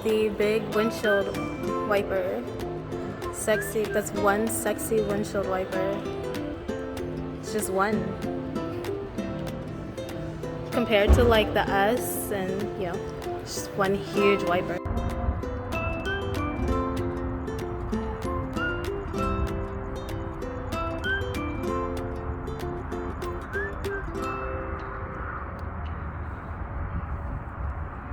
the big windshield wiper. Sexy, that's one sexy windshield wiper. It's just one. Compared to like the S and, you know, just one huge wiper.